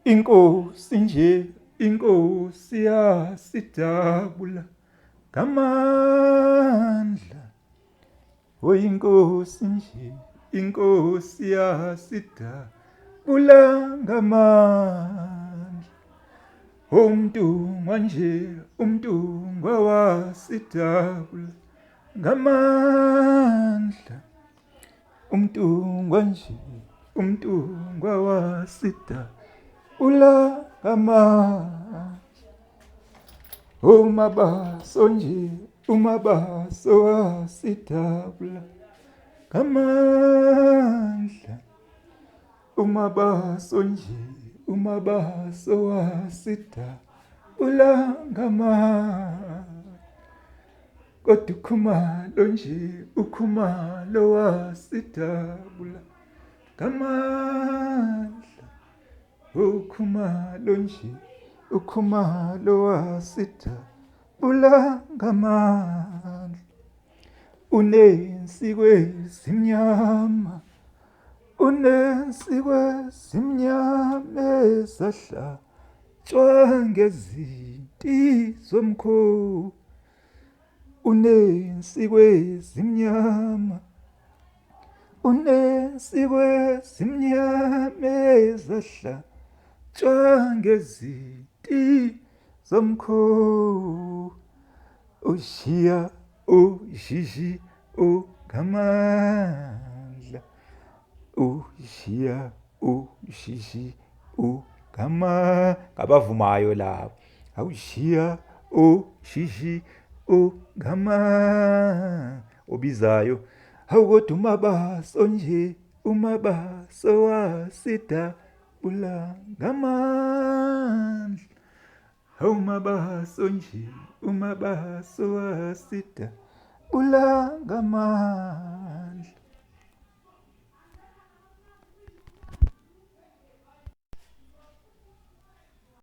Inkosi nje, inkosi yasidabula ngamandla. Inkosi nje, inkosi yasidabula ngamandla. Umntungwa nje, umntungwa wasidabula ngamandla. Umntungwa nje, umntungwa wasidabula ngamandla. Umabaso nje, umabaso wasidabula ngamandla. Umabaso nje, umabaso wasidabula ngamandla. Kodwa ukhumalo nje, ukhumalo wasidabula ngamandla. Ukhumalo nje, ukhumalo wasidabula ngamandla. Unensikwe ezimnyama, unensikwe ezimnyama ezahlatshwa ngezinti zomkhosi. Unensikwe ezimnyama, unensikwe ezimnyama ezahlatshwa ngezinti zomkhosi. Ushiya ushiji ungamandla, ushiya ushiji ngabavumayo labo. Awushiya ushiji obizayo. Awukodwa umabaso nje, umabaso wasidabula ngamandla. Umabaso nje, umabaso wasidabula ngamandla.